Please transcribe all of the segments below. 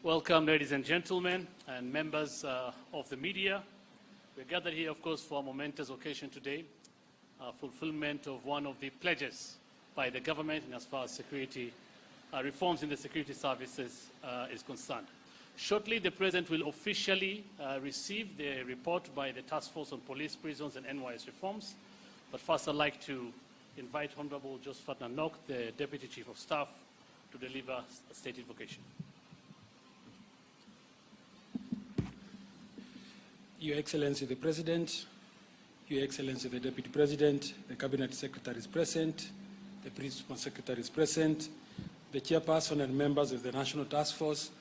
Welcome, ladies and gentlemen, and members of the media. We're gathered here, of course, for a momentous occasion today, fulfillment of one of the pledges by the government in as far as security reforms in the security services is concerned. Shortly, the President will officially receive the report by the Taskforce on Police, Prisons and NYS Reforms. But first, I'd like to invite Honorable Josephat Nanok, the Deputy Chief of Staff, to deliver a state invocation. Your Excellency the President, Your Excellency the Deputy President, the Cabinet Secretary is present, the Principal Secretary is present, the Chairperson and members of the National Task Force,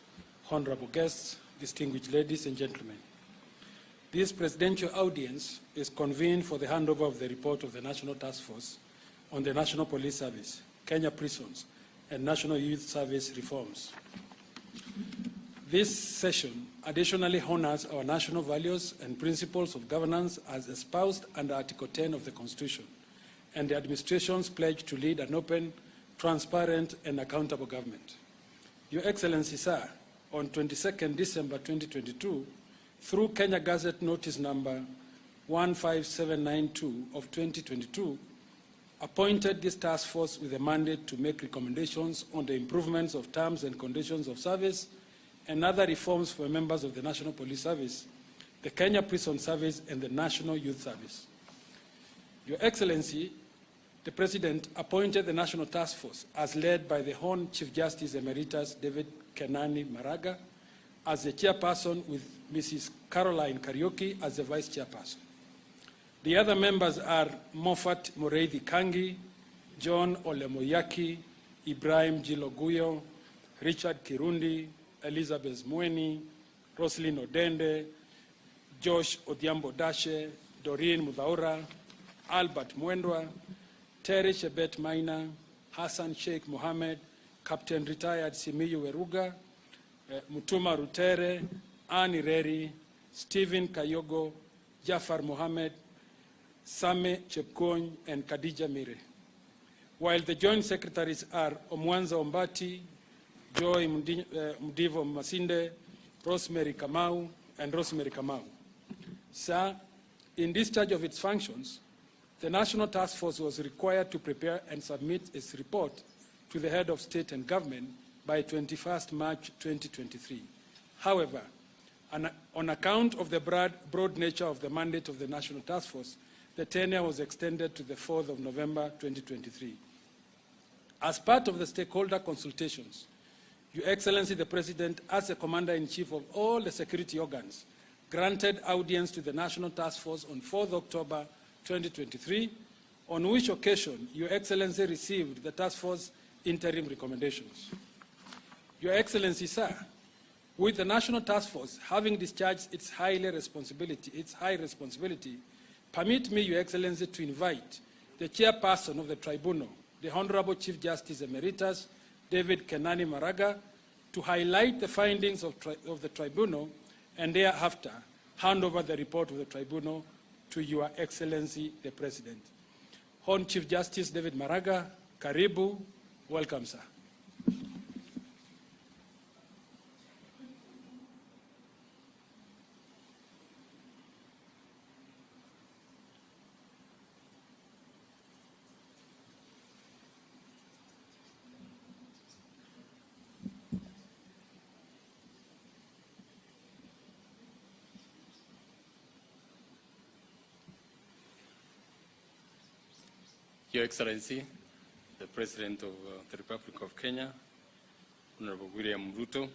honorable guests, distinguished ladies and gentlemen. This presidential audience is convened for the handover of the report of the National Task Force on the National Police Service, Kenya Prisons, and National Youth Service reforms. This session additionally honors our national values and principles of governance as espoused under Article 10 of the Constitution, and the administration's pledge to lead an open, transparent, and accountable government. Your Excellency, sir, on 22nd December 2022, through Kenya Gazette Notice number 15792 of 2022, appointed this task force with a mandate to make recommendations on the improvements of terms and conditions of service and other reforms for members of the National Police Service, the Kenya Prison Service, and the National Youth Service. Your Excellency, the President appointed the National Task Force as led by the Hon Chief Justice Emeritus David Kenani Maraga as the chairperson, with Mrs. Caroline Kariuki as the vice chairperson. The other members are Moffat Moreithi Kangi, John Olemoyaki, Ibrahim Jiloguyo, Richard Kirundi, Elizabeth Mweni, Roslyn Odende, Josh Odhiambo Dashe, Doreen Mudhaura, Albert Mwendwa, Terry Shebet Maina, Hassan Sheikh Mohammed, Captain Retired Simiyu Weruga, Mutuma Rutere, Annie Reri, Stephen Kayogo, Jafar Mohammed, Same Chepkony, and Khadija Mire. While the joint secretaries are Omwanza Ombati, Joy Mdivo Masinde, Rosemary Kamau, and Rosemary Kamau. Sir, in discharge of its functions, the National Task Force was required to prepare and submit its report to the head of state and government by 21st March 2023. However, on account of the broad nature of the mandate of the National Task Force, the tenure was extended to the 4th of November 2023. As part of the stakeholder consultations, Your Excellency the President, as the Commander-in-Chief of all the security organs, granted audience to the National Task Force on 4th October 2023, on which occasion Your Excellency received the Task Force interim recommendations. Your Excellency, sir, with the National Task Force having discharged its high responsibility, permit me, Your Excellency, to invite the chairperson of the tribunal, the Honorable Chief Justice Emeritus David Kenani Maraga, to highlight the findings of the tribunal and thereafter hand over the report of the tribunal to Your Excellency the President. Hon Chief Justice David Maraga, karibu, welcome, sir. Your Excellency, the President of the Republic of Kenya, Honorable William Ruto,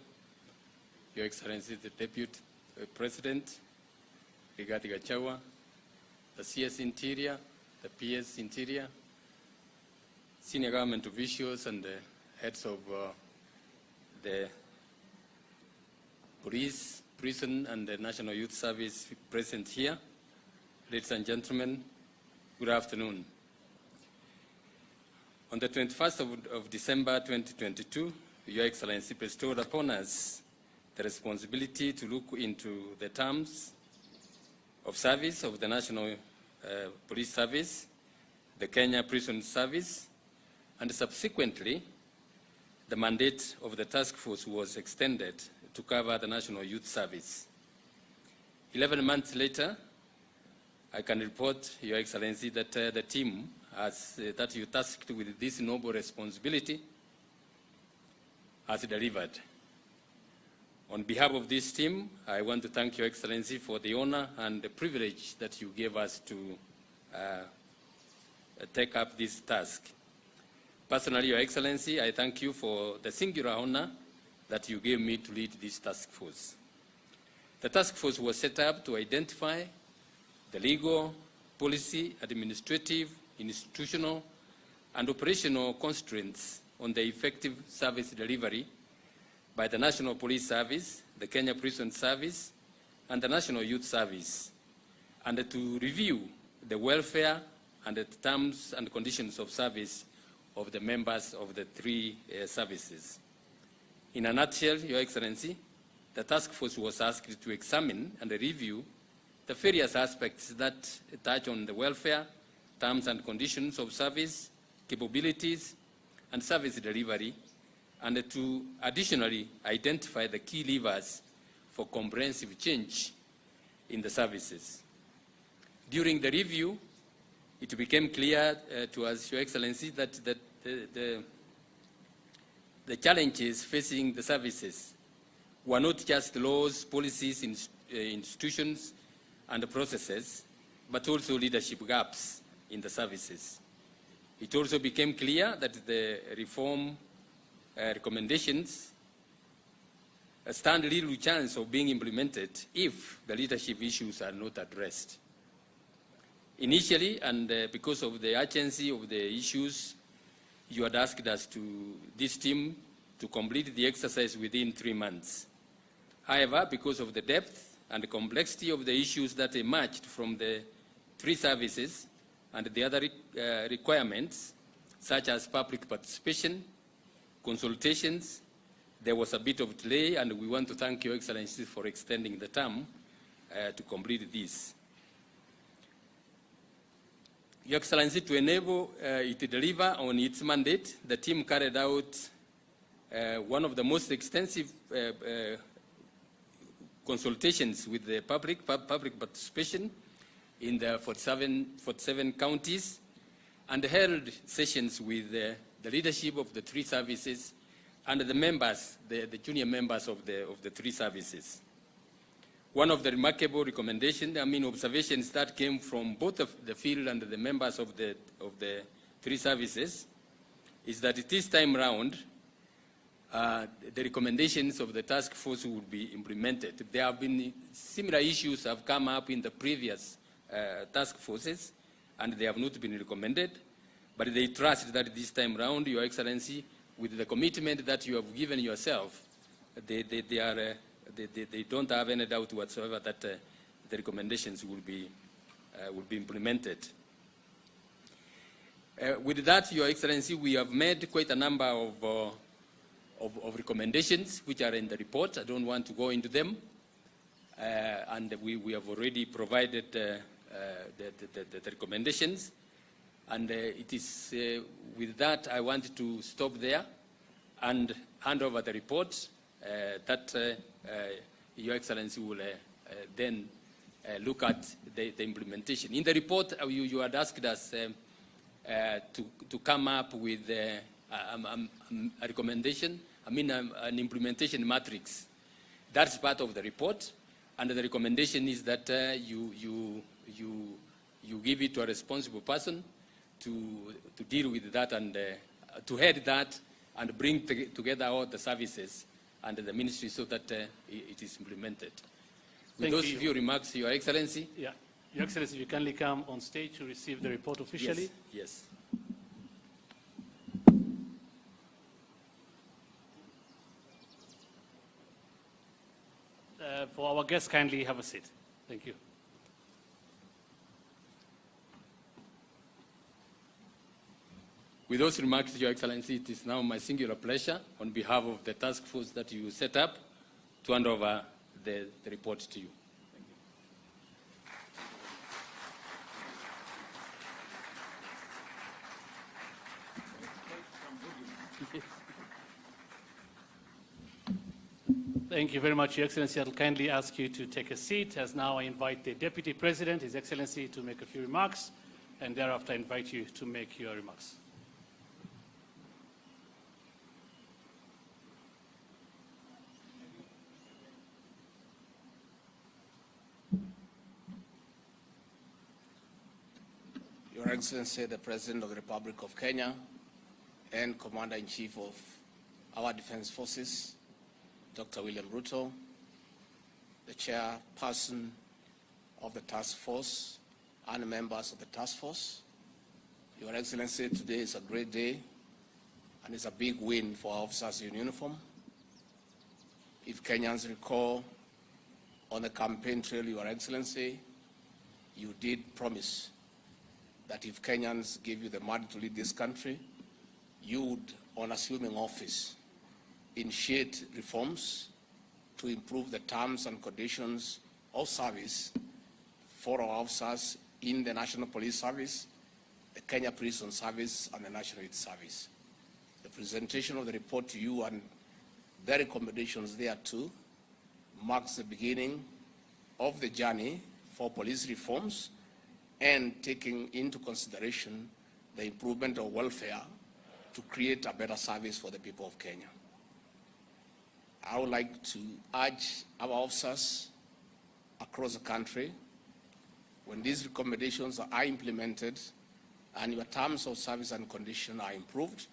Your Excellency, the Deputy President, Rigathi Gachagua, the CS Interior, the PS Interior, senior government officials and the heads of the police, prison, and the National Youth Service present here. Ladies and gentlemen, good afternoon. On the 21st of December 2022, Your Excellency bestowed upon us the responsibility to look into the terms of service of the National Police Service, the Kenya Prison Service, and subsequently, the mandate of the task force was extended to cover the National Youth Service. 11 months later, I can report, Your Excellency, that the team that you tasked with this noble responsibility has delivered. On behalf of this team, I want to thank Your Excellency for the honor and the privilege that you gave us to take up this task. Personally, Your Excellency, I thank you for the singular honor that you gave me to lead this task force. The task force was set up to identify the legal, policy, administrative, institutional, and operational constraints on the effective service delivery by the National Police Service, the Kenya Prison Service, and the National Youth Service, and to review the welfare and the terms and conditions of service of the members of the three services. In a nutshell, Your Excellency, the task force was asked to examine and review the various aspects that touch on the welfare, terms and conditions of service, capabilities, and service delivery, and to additionally identify the key levers for comprehensive change in the services. During the review, it became clear to us, Your Excellency, that the challenges facing the services were not just laws, policies, institutions, and processes, but also leadership gaps in the services. It also became clear that the reform recommendations stand little chance of being implemented if the leadership issues are not addressed. Initially, and because of the urgency of the issues, you had asked us this team to complete the exercise within 3 months. However, because of the depth and the complexity of the issues that emerged from the three services and the other requirements, such as public participation, consultations, there was a bit of delay, and we want to thank Your Excellency for extending the term to complete this. Your Excellency, to enable it to deliver on its mandate, the team carried out one of the most extensive consultations with the public participation in the 47 counties, and held sessions with the leadership of the three services and the members, the junior members of the three services. One of the remarkable recommendations, observations that came from both of the field and the members of the three services, is that this time round, the recommendations of the task force would be implemented. There have been similar issues have come up in the previous task forces, and they have not been recommended, but they trust that this time round, Your Excellency, with the commitment that you have given yourself, they don't have any doubt whatsoever that the recommendations will be implemented. With that, Your Excellency, we have made quite a number of recommendations which are in the report. I don't want to go into them, and we have already provided the recommendations. And it is with that I want to stop there and hand over the report that Your Excellency will then look at the implementation. In the report, you had asked us to come up with a recommendation, an implementation matrix. That's part of the report, and the recommendation is that you give it to a responsible person to deal with that and to head that and bring together all the services and the ministry so that it is implemented. With those few remarks, Your Excellency. Yeah. Your Excellency, you kindly come on stage to receive the report officially. Yes. For our guests, kindly have a seat. Thank you. With those remarks, Your Excellency, it is now my singular pleasure, on behalf of the task force that you set up, to hand over the report to you. Thank you. Thank you very much, Your Excellency. I'll kindly ask you to take a seat, as now I invite the Deputy President, His Excellency, to make a few remarks, and thereafter I invite you to make your remarks. Your Excellency, the President of the Republic of Kenya and Commander-in-Chief of our Defense Forces, Dr. William Ruto, the Chairperson of the Task Force and members of the Task Force. Your Excellency, today is a great day and it's a big win for our officers in uniform. If Kenyans recall, on the campaign trail, Your Excellency, you did promise that if Kenyans gave you the money to lead this country, you would, on assuming office, initiate reforms to improve the terms and conditions of service for our officers in the National Police Service, the Kenya Prison Service, and the National Youth Service. The presentation of the report to you and the recommendations there too marks the beginning of the journey for police reforms and taking into consideration the improvement of welfare to create a better service for the people of Kenya. I would like to urge our officers across the country, when these recommendations are implemented and your terms of service and condition are improved,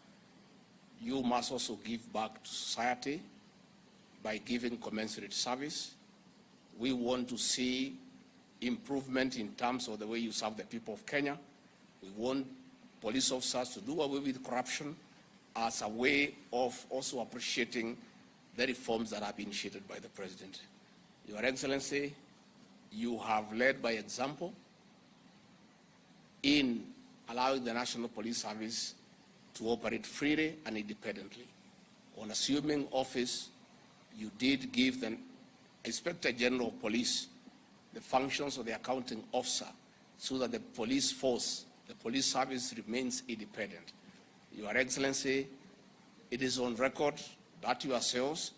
you must also give back to society by giving commensurate service. We want to see improvement in terms of the way you serve the people of Kenya. We want police officers to do away with corruption as a way of also appreciating the reforms that have been initiated by the President. Your Excellency, you have led by example in allowing the National Police Service to operate freely and independently. On assuming office, you did give the Inspector General of Police the functions of the accounting officer so that the police force, the police service remains independent. Your Excellency, it is on record that yourselves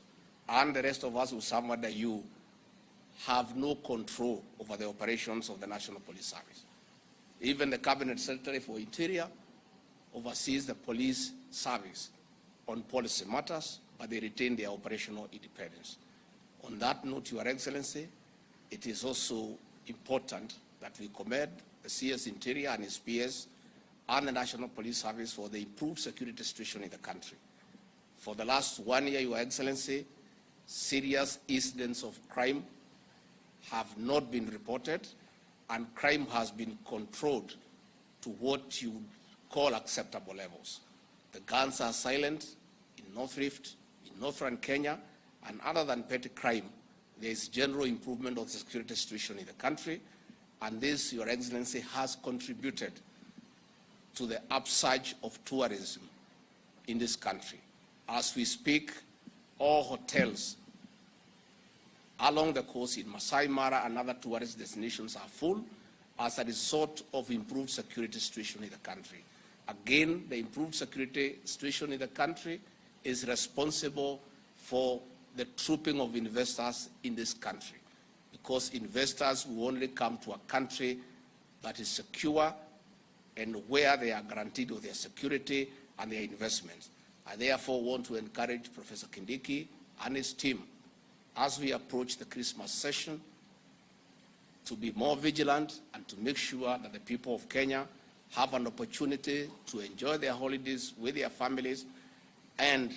and the rest of us who serve under you have no control over the operations of the National Police Service. Even the Cabinet Secretary for Interior oversees the police service on policy matters, but they retain their operational independence. On that note, Your Excellency, it is also important that we commend the CS Interior and his PS and the National Police Service for the improved security situation in the country. For the last 1 year, Your Excellency, serious incidents of crime have not been reported, and crime has been controlled to what you call acceptable levels. The guns are silent in North Rift, in Northern Kenya, and other than petty crime, there is general improvement of the security situation in the country, and this, Your Excellency, has contributed to the upsurge of tourism in this country. As we speak, all hotels along the coast in Masai Mara and other tourist destinations are full as a result of improved security situation in the country. Again, the improved security situation in the country is responsible for the trooping of investors in this country, because investors will only come to a country that is secure and where they are guaranteed of their security and their investments. I therefore want to encourage Professor Kindiki and his team, as we approach the Christmas session, to be more vigilant and to make sure that the people of Kenya have an opportunity to enjoy their holidays with their families, and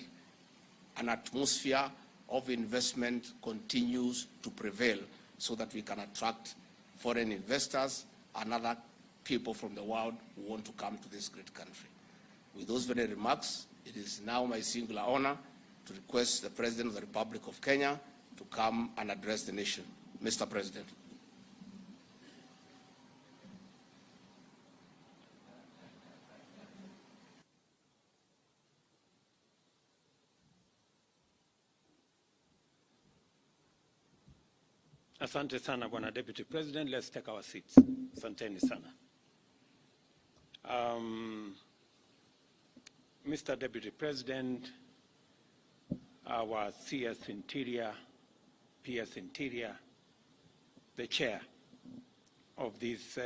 an atmosphere of investment continues to prevail so that we can attract foreign investors and other people from the world who want to come to this great country. With those very remarks, it is now my singular honor to request the President of the Republic of Kenya to come and address the nation. Mr. President. Asante sana, Bwana Deputy President. Let's take our seats. Asanteni sana. Mr. Deputy President, our CS Interior, PS Interior, the chair of this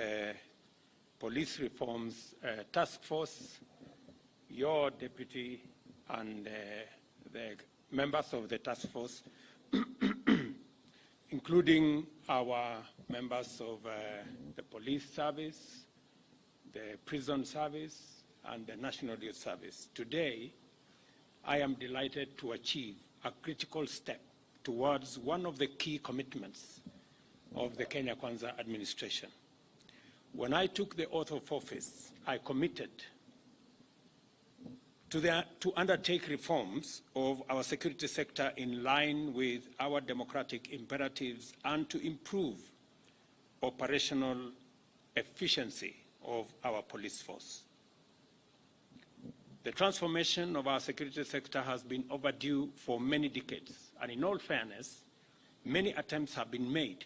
police reforms task force, your deputy and the members of the task force, including our members of the police service, the prison service, and the National Youth Service. Today, I am delighted to achieve a critical step towards one of the key commitments of the Kenya Kwanza administration. When I took the oath of office, I committed to undertake reforms of our security sector in line with our democratic imperatives and to improve operational efficiency of our police force. The transformation of our security sector has been overdue for many decades, and in all fairness, many attempts have been made,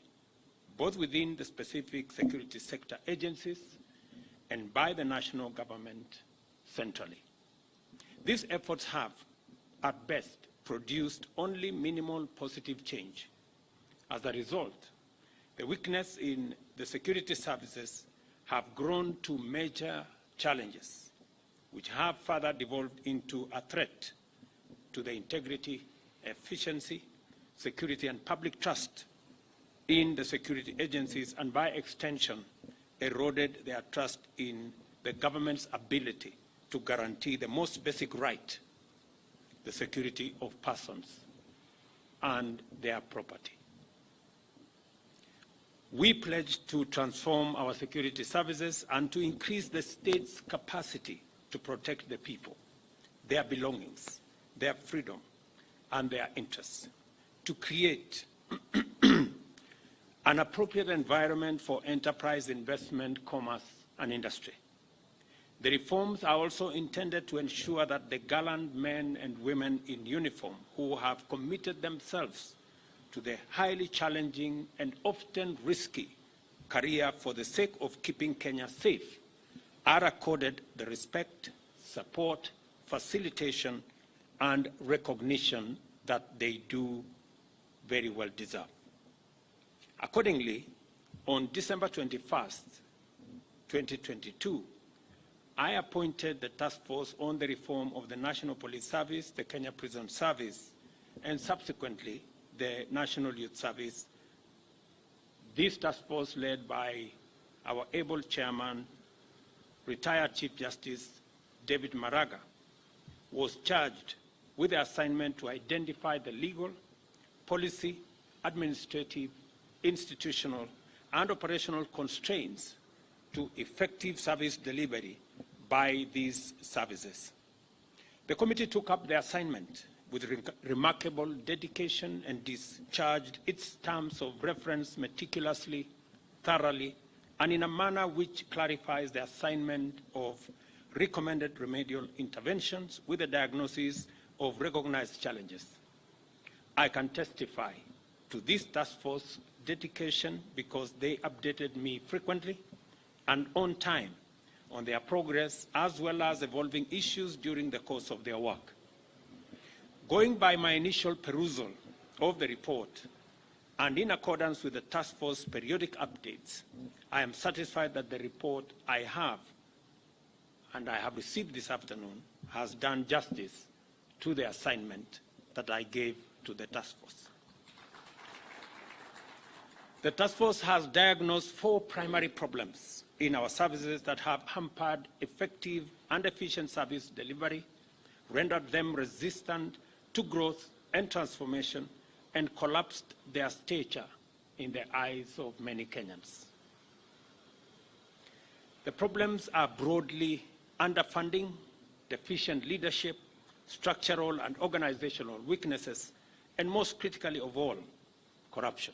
both within the specific security sector agencies and by the national government centrally. These efforts have, at best, produced only minimal positive change. As a result, the weakness in the security services have grown to major challenges, which have further devolved into a threat to the integrity, efficiency, security, and public trust in the security agencies, and by extension, eroded their trust in the government's ability to guarantee the most basic right, the security of persons and their property. We pledge to transform our security services and to increase the state's capacity to protect the people, their belongings, their freedom, and their interests, to create an appropriate environment for enterprise, investment, commerce, and industry. The reforms are also intended to ensure that the gallant men and women in uniform who have committed themselves to the highly challenging and often risky career for the sake of keeping Kenya safe are accorded the respect, support, facilitation, and recognition that they do very well deserve. Accordingly, on December 21st, 2022, I appointed the task force on the reform of the National Police Service, the Kenya Prison Service, and subsequently the National Youth Service. This task force, led by our able chairman, retired Chief Justice David Maraga, was charged with the assignment to identify the legal, policy, administrative, institutional, and operational constraints to effective service delivery by these services. The committee took up the assignment with remarkable dedication and discharged its terms of reference meticulously, thoroughly, and in a manner which clarifies the assignment of recommended remedial interventions with a diagnosis of recognized challenges. I can testify to this task force dedication because they updated me frequently and on time on their progress, as well as evolving issues during the course of their work. Going by my initial perusal of the report, and in accordance with the task force periodic updates, I am satisfied that the report I have received this afternoon has done justice to the assignment that I gave to the task force. The task force has diagnosed 4 primary problems in our services that have hampered effective and efficient service delivery, rendered them resistant to growth and transformation, and collapsed their stature in the eyes of many Kenyans. The problems are broadly underfunding, deficient leadership, structural and organizational weaknesses, and most critically of all, corruption.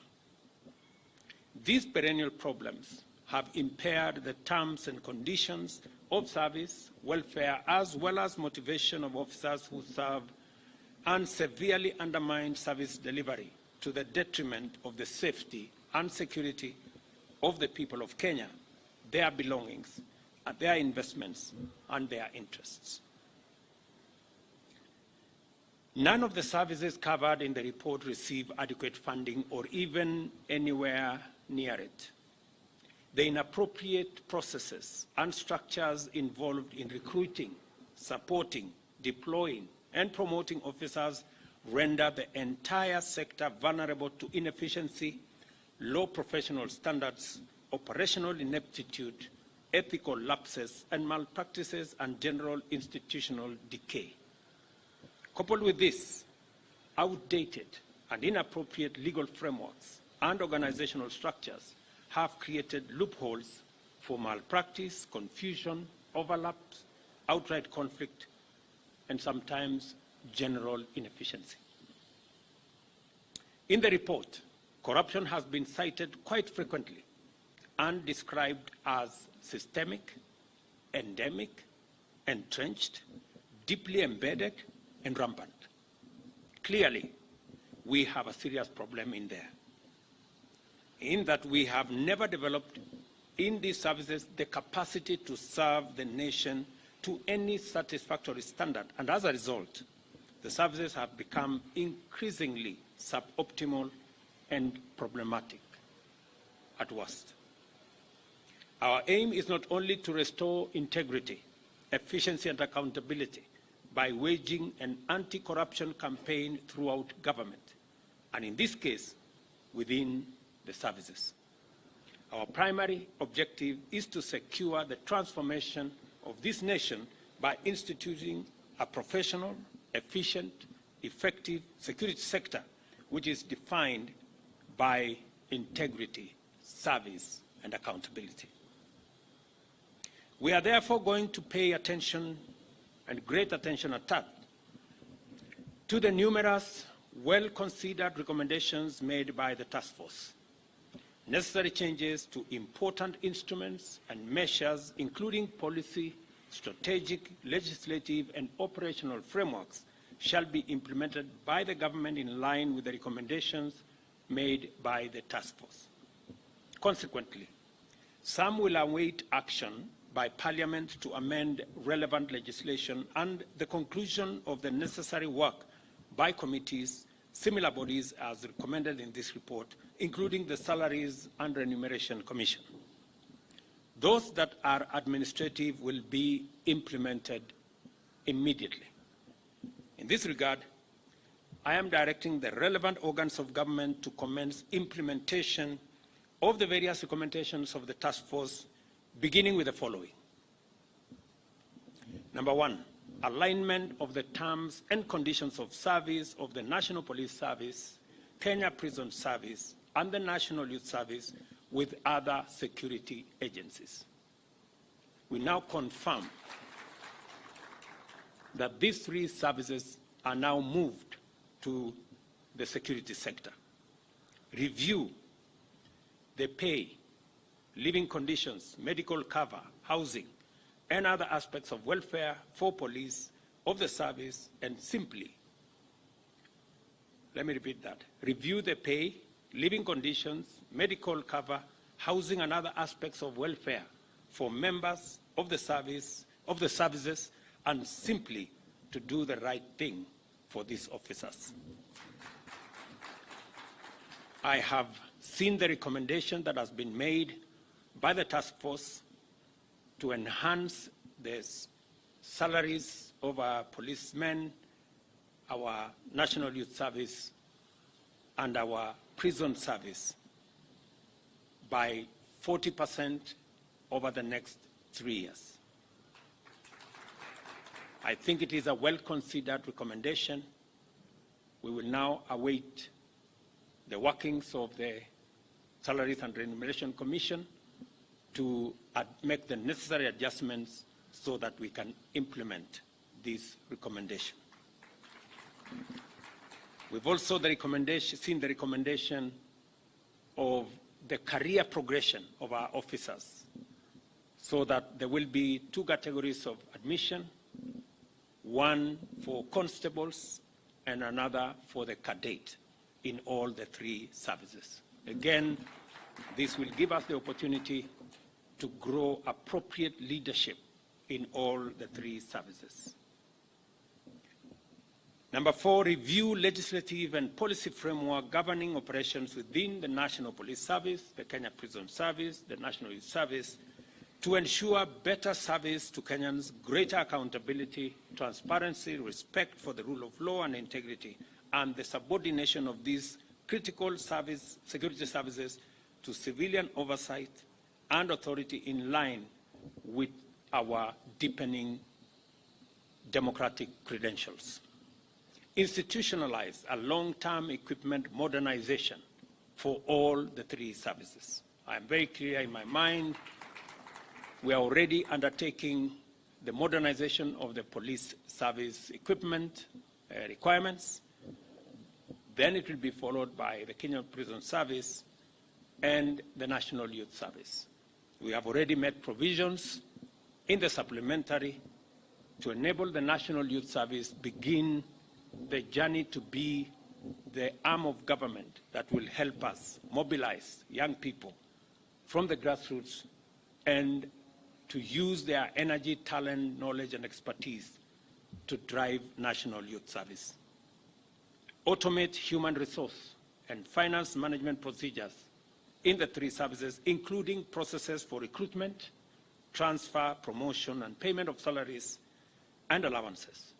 These perennial problems have impaired the terms and conditions of service, welfare, as well as motivation of officers who serve, and severely undermined service delivery to the detriment of the safety and security of the people of Kenya, their belongings, their investments, and their interests. None of the services covered in the report receive adequate funding or even anywhere near it. The inappropriate processes and structures involved in recruiting, supporting, deploying, and promoting officers render the entire sector vulnerable to inefficiency, low professional standards, operational ineptitude, ethical lapses and malpractices, and general institutional decay. Coupled with this, outdated and inappropriate legal frameworks and organizational structures have created loopholes for malpractice, confusion, overlaps, outright conflict, and sometimes general inefficiency. In the report, corruption has been cited quite frequently and described as systemic, endemic, entrenched, deeply embedded, and rampant. Clearly, we have a serious problem in there, in that we have never developed in these services the capacity to serve the nation to any satisfactory standard, and as a result, the services have become increasingly suboptimal and problematic at worst. Our aim is not only to restore integrity, efficiency, and accountability by waging an anti-corruption campaign throughout government, and in this case, within the services. Our primary objective is to secure the transformation of this nation by instituting a professional, efficient, effective security sector which is defined by integrity, service, and accountability. We are therefore going to pay attention, and great attention at that, to the numerous well-considered recommendations made by the task force. Necessary changes to important instruments and measures, including policy, strategic, legislative, and operational frameworks, shall be implemented by the government in line with the recommendations made by the task force. Consequently, some will await action by Parliament to amend relevant legislation and the conclusion of the necessary work by committees, similar bodies as recommended in this report, including the Salaries and Remuneration Commission. Those that are administrative will be implemented immediately. In this regard, I am directing the relevant organs of government to commence implementation of the various recommendations of the task force, beginning with the following. Number one, alignment of the terms and conditions of service of the National Police Service, Kenya Prison Service, and the National Youth Service with other security agencies. We now confirm that these three services are now moved to the security sector. Review the pay, living conditions, medical cover, housing, and other aspects of welfare for police of the service, and simply, let me repeat that, review the pay, living conditions, medical cover, housing, and other aspects of welfare for members of the services, and simply to do the right thing for these officers. I have seen the recommendation that has been made by the task force to enhance the salaries of our policemen, our National Youth Service, and our prison service by 40% over the next 3 years. I think it is a well-considered recommendation. We will now await the workings of the Salaries and Remuneration Commission to make the necessary adjustments so that we can implement this recommendation. We've also seen the recommendation of the career progression of our officers, so that there will be 2 categories of admission, one for constables and another for the cadet in all the 3 services. Again, this will give us the opportunity to grow appropriate leadership in all the 3 services. Number 4, review legislative and policy framework governing operations within the National Police Service, the Kenya Prison Service, the National Youth Service, to ensure better service to Kenyans, greater accountability, transparency, respect for the rule of law and integrity, and the subordination of these critical security services to civilian oversight and authority in line with our deepening democratic credentials. Institutionalize a long-term equipment modernization for all the 3 services. I am very clear in my mind, we are already undertaking the modernization of the police service equipment requirements. Then it will be followed by the Kenya Prison Service and the National Youth Service. We have already made provisions in the supplementary to enable the National Youth Service begin the journey to be the arm of government that will help us mobilize young people from the grassroots and to use their energy, talent, knowledge, and expertise to drive National Youth Service. Automate human resource and finance management procedures in the 3 services, including processes for recruitment, transfer, promotion, and payment of salaries and allowances.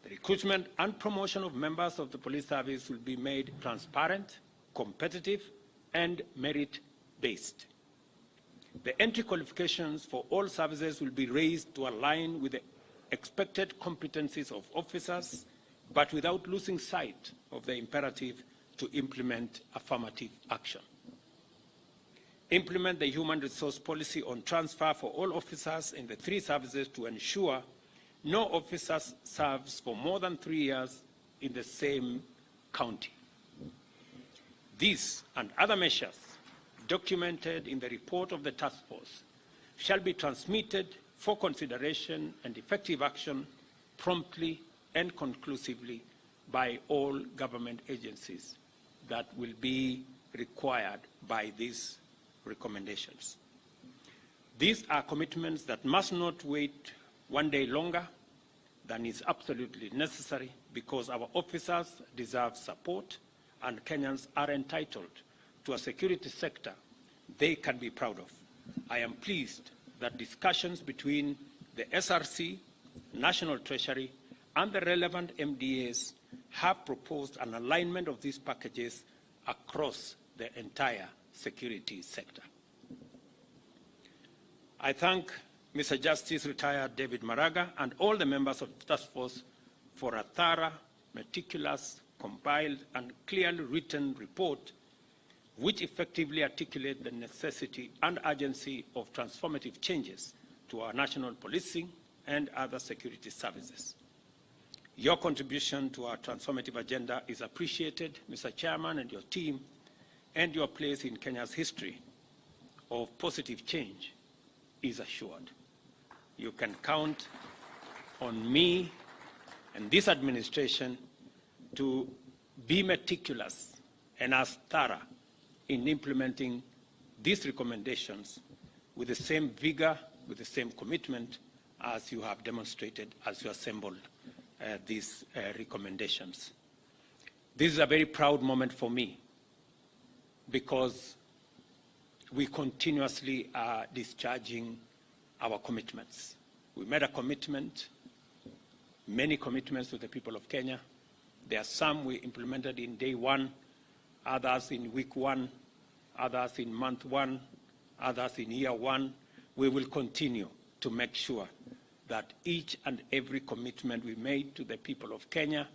The recruitment and promotion of members of the police service will be made transparent, competitive, and merit-based. The entry qualifications for all services will be raised to align with the expected competencies of officers, but without losing sight of the imperative to implement affirmative action. Implement the human resource policy on transfer for all officers in the 3 services to ensure no officer serves for more than 3 years in the same county. These and other measures documented in the report of the task force shall be transmitted for consideration and effective action promptly and conclusively by all government agencies that will be required by these recommendations. These are commitments that must not wait one day longer than is absolutely necessary, because our officers deserve support and Kenyans are entitled to a security sector they can be proud of. I am pleased that discussions between the SRC, National Treasury, and the relevant MDAs have proposed an alignment of these packages across the entire security sector. I thank Mr. Justice Retired David Maraga and all the members of the task force for a thorough, meticulous, compiled, and clearly written report which effectively articulate the necessity and urgency of transformative changes to our national policing and other security services. Your contribution to our transformative agenda is appreciated, Mr. Chairman, and your team, and your place in Kenya's history of positive change is assured. You can count on me and this administration to be meticulous and as thorough in implementing these recommendations with the same vigor, with the same commitment as you have demonstrated as you assembled these recommendations. This is a very proud moment for me because we continuously are discharging our commitments. We made a commitment, many commitments to the people of Kenya. There are some we implemented in day 1, others in week 1, others in month 1, others in year 1. We will continue to make sure that each and every commitment we made to the people of Kenya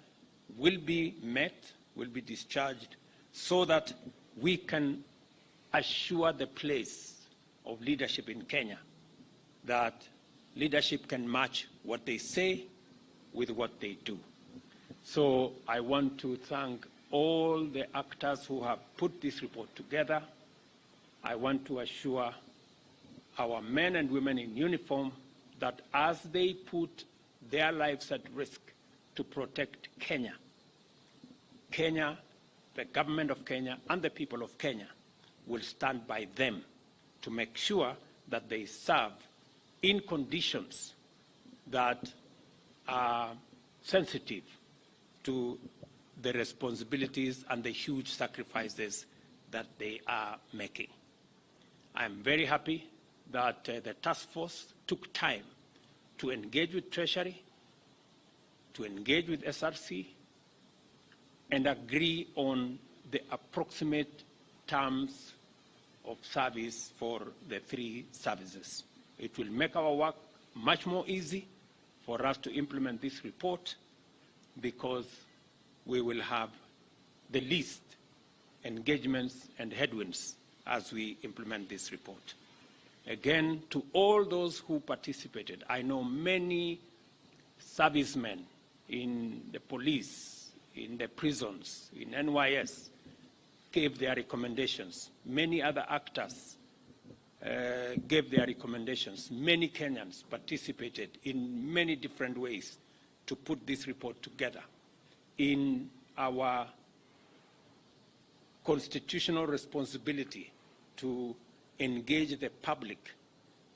will be met, will be discharged, so that we can assure the place of leadership in Kenya, that leadership can match what they say with what they do. So I want to thank all the actors who have put this report together. I want to assure our men and women in uniform that as they put their lives at risk to protect Kenya, the government of Kenya and the people of Kenya will stand by them to make sure that they serve in conditions that are sensitive to the responsibilities and the huge sacrifices that they are making. I'm very happy that the task force took time to engage with Treasury, to engage with SRC, and agree on the approximate terms of service for the 3 services. It will make our work much more easy for us to implement this report, because we will have the least engagements and headwinds as we implement this report. Again, to all those who participated, I know many servicemen in the police, in the prisons, in NYS, gave their recommendations. Many other actors gave their recommendations. Many Kenyans participated in many different ways to put this report together. In our constitutional responsibility to engage the public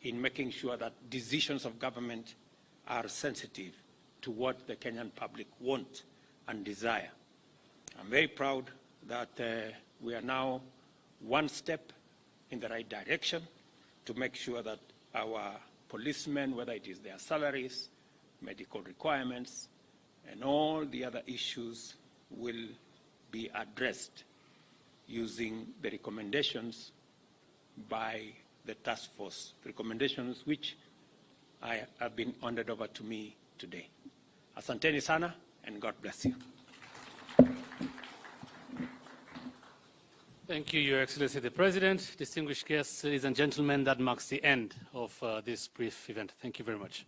in making sure that decisions of government are sensitive to what the Kenyan public want and desire. I'm very proud that we are now one step in the right direction to make sure that our policemen, whether it is their salaries, medical requirements, and all the other issues, will be addressed using the recommendations by the task force, recommendations which have been handed over to me today. Asanteni sana, and God bless you. Thank you, Your Excellency the President. Distinguished guests, ladies and gentlemen, that marks the end of this brief event. Thank you very much.